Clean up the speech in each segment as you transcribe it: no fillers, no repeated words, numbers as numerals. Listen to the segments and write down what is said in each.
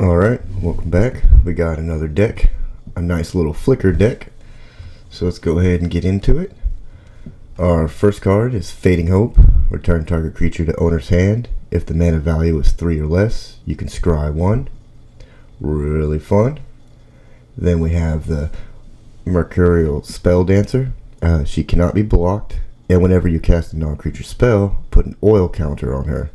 Alright, welcome back. We got another deck, a nice little flicker deck. So let's go ahead and get into it. Our first card is Fading Hope. Return target creature to owner's hand. If the mana value is 3 or less, you can scry 1. Really fun. Then we have the Mercurial Spelldancer. She cannot be blocked, and whenever you cast a non-creature spell, put an oil counter on her.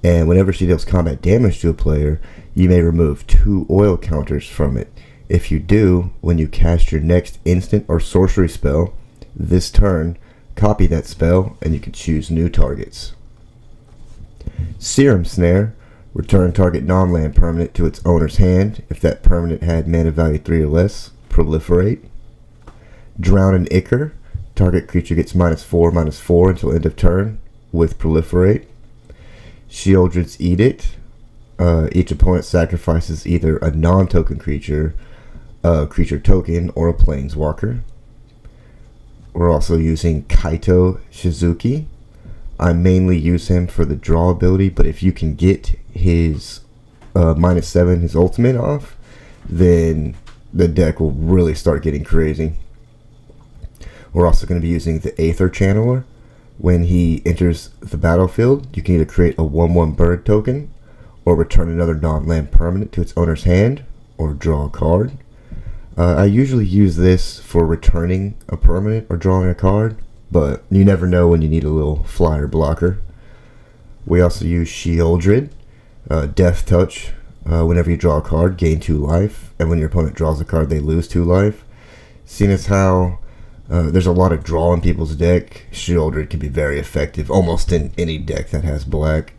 And whenever she deals combat damage to a player, you may remove 2 oil counters from it. If you do, when you cast your next instant or sorcery spell this turn, copy that spell and you can choose new targets. Serum Snare. Return target non-land permanent to its owner's hand. If that permanent had mana value 3 or less, proliferate. Drown and Ichor. Target creature gets -4/-4 until end of turn with proliferate. Sheoldred's Edict. Each opponent sacrifices either a non-token creature, a creature token, or a planeswalker. We're also using Kaito Shizuki. I mainly use him for the draw ability, but if you can get his -7, his ultimate off, then the deck will really start getting crazy. We're also going to be using the Aether Channeler. When he enters the battlefield, you can either create a 1/1 bird token, or return another non-land permanent to its owner's hand, or draw a card. I usually use this for returning a permanent or drawing a card, but you never know when you need a little flyer blocker. We also use Sheoldred, Death Touch. Whenever you draw a card, gain 2 life, and when your opponent draws a card, they lose 2 life. Seeing as how there's a lot of draw in people's deck, Sheoldred can be very effective almost in any deck that has black.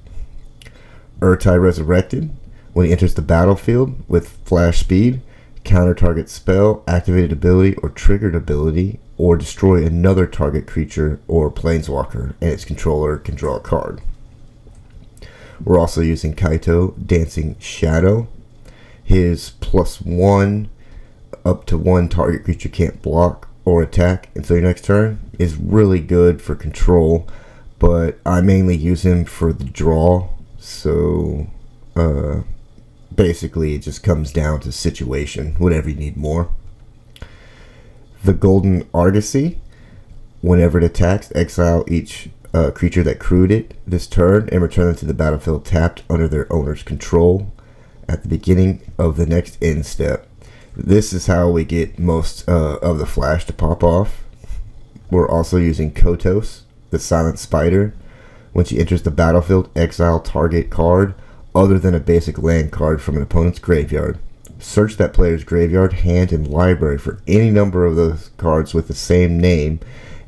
Urtai Resurrected. When he enters the battlefield with flash speed, counter target spell, activated ability, or triggered ability, or destroy another target creature or planeswalker, and its controller can draw a card. We're also using Kaito Dancing Shadow. His +1 up to 1 target creature can't block or attack until your next turn is really good for control, but I mainly use him for the draw. So basically it just comes down to situation, whatever you need more. The Golden Argosy. Whenever it attacks, exile each creature that crewed it this turn and return them to the battlefield tapped under their owner's control at the beginning of the next end step. This is how we get most of the flash to pop off. We're also using Kotose, the Silent Spider. When she enters the battlefield, exile target card other than a basic land card from an opponent's graveyard. Search that player's graveyard, hand, and library for any number of those cards with the same name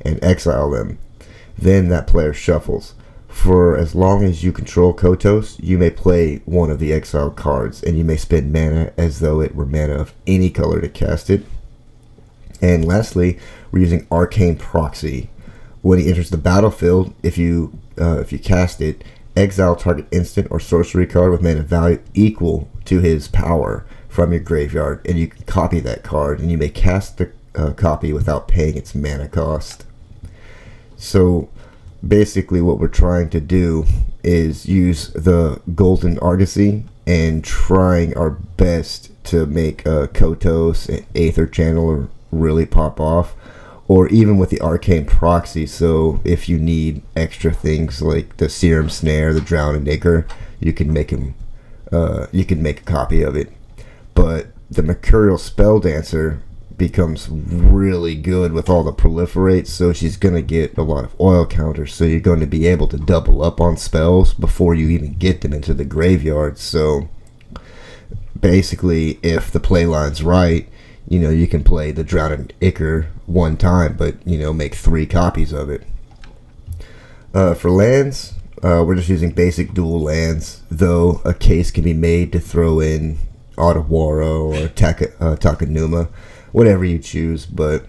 and exile them. Then that player shuffles. For as long as you control Kotose, you may play one of the exiled cards, and you may spend mana as though it were mana of any color to cast it. And lastly, we're using Arcane Proxy. When he enters the battlefield, if you cast it, exile target instant or sorcery card with mana value equal to his power from your graveyard, and you can copy that card, and you may cast the copy without paying its mana cost. So basically what we're trying to do is use the Golden Argosy and trying our best to make Kotose and Aether Channeler really pop off, or even with the Arcane Proxy. So if you need extra things like the Serum Snare, the Drown and Ichor, you can make him. You can make a copy of it. But the Mercurial Spelldancer becomes really good with all the proliferates, so she's going to get a lot of oil counters, so you're going to be able to double up on spells before you even get them into the graveyard. So basically, if the play line's right, you can play the Drowned Ichor 1 time, but make 3 copies of it. For lands, we're just using basic dual lands, though a case can be made to throw in Otawara or Takanuma, whatever you choose. But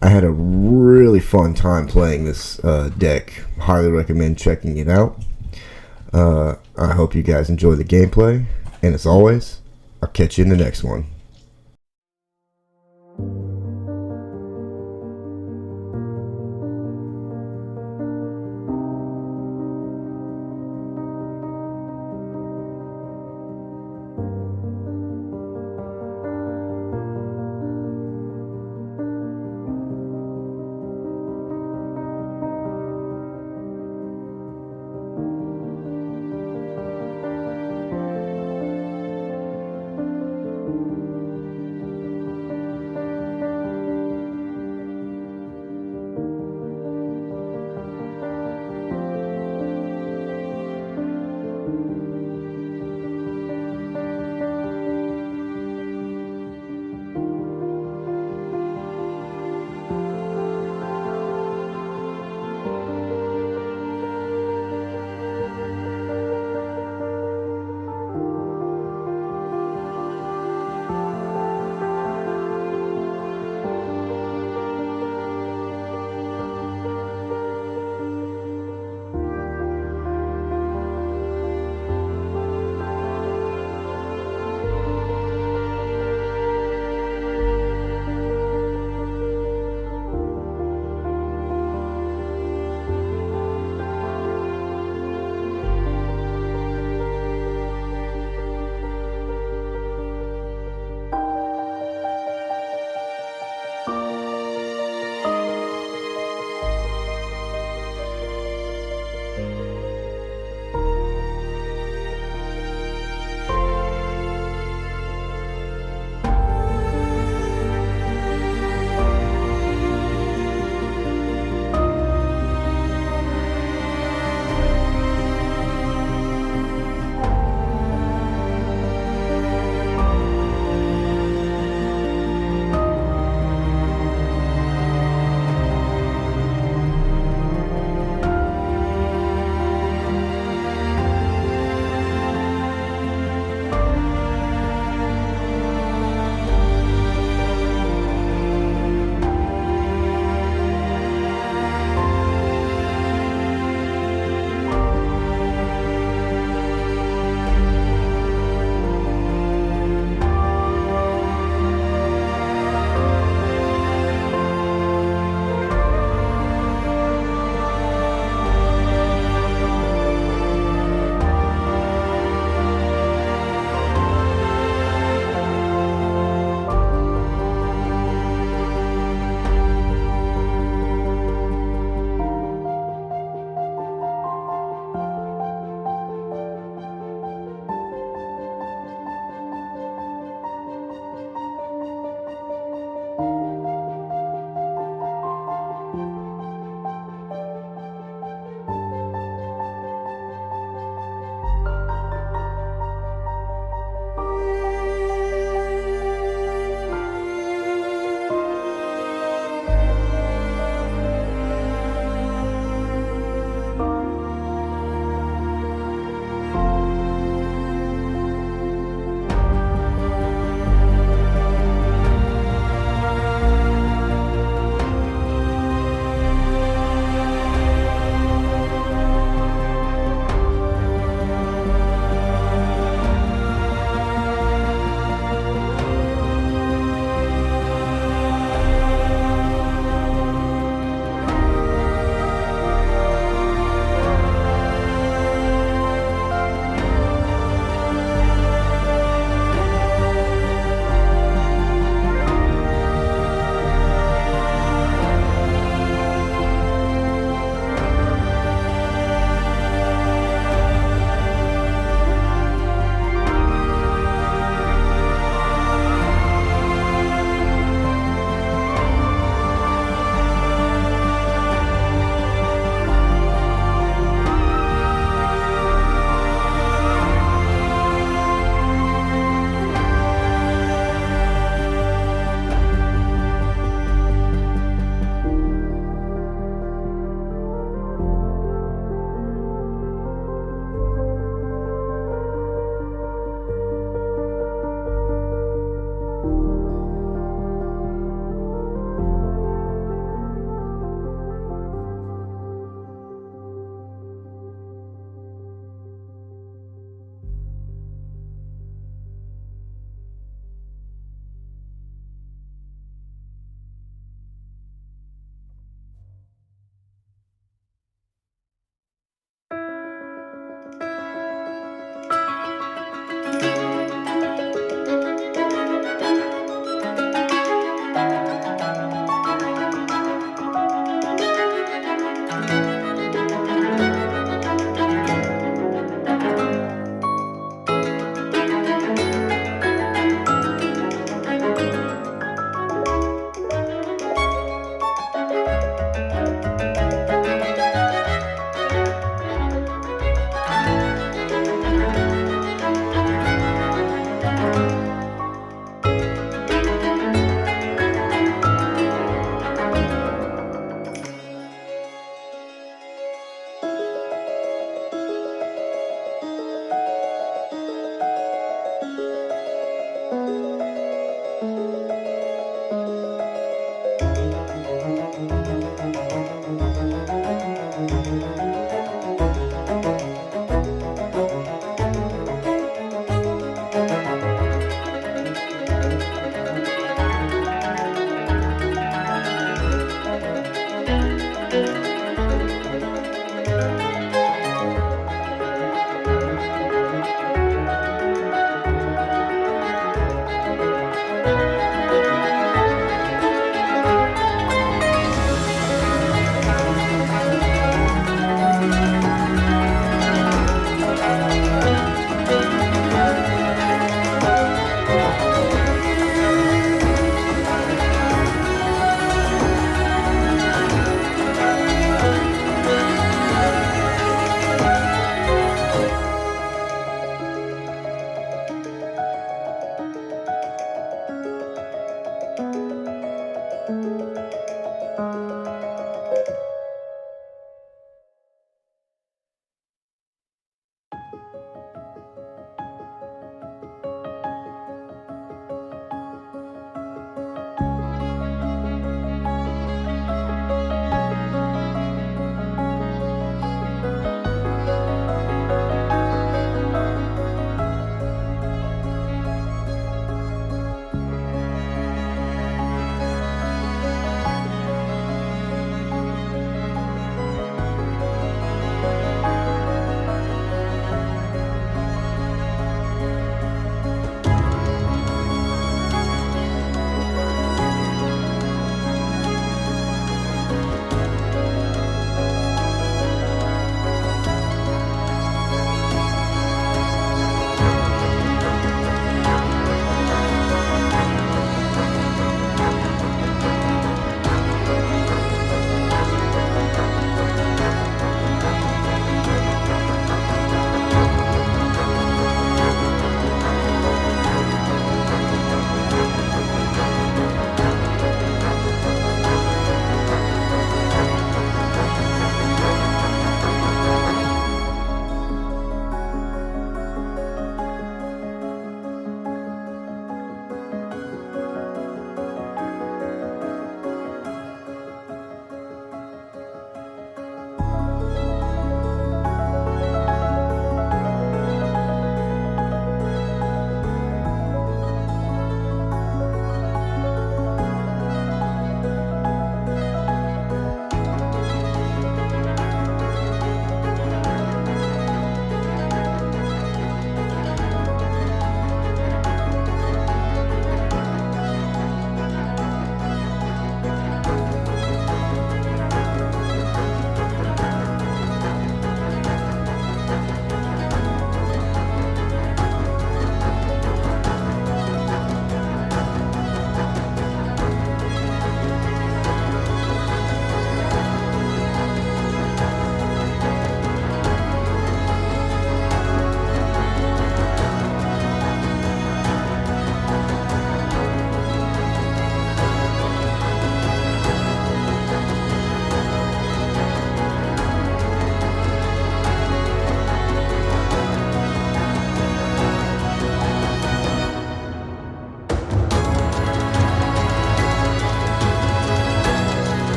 I had a really fun time playing this deck. Highly recommend checking it out. I hope you guys enjoy the gameplay, and as always, I'll catch you in the next one.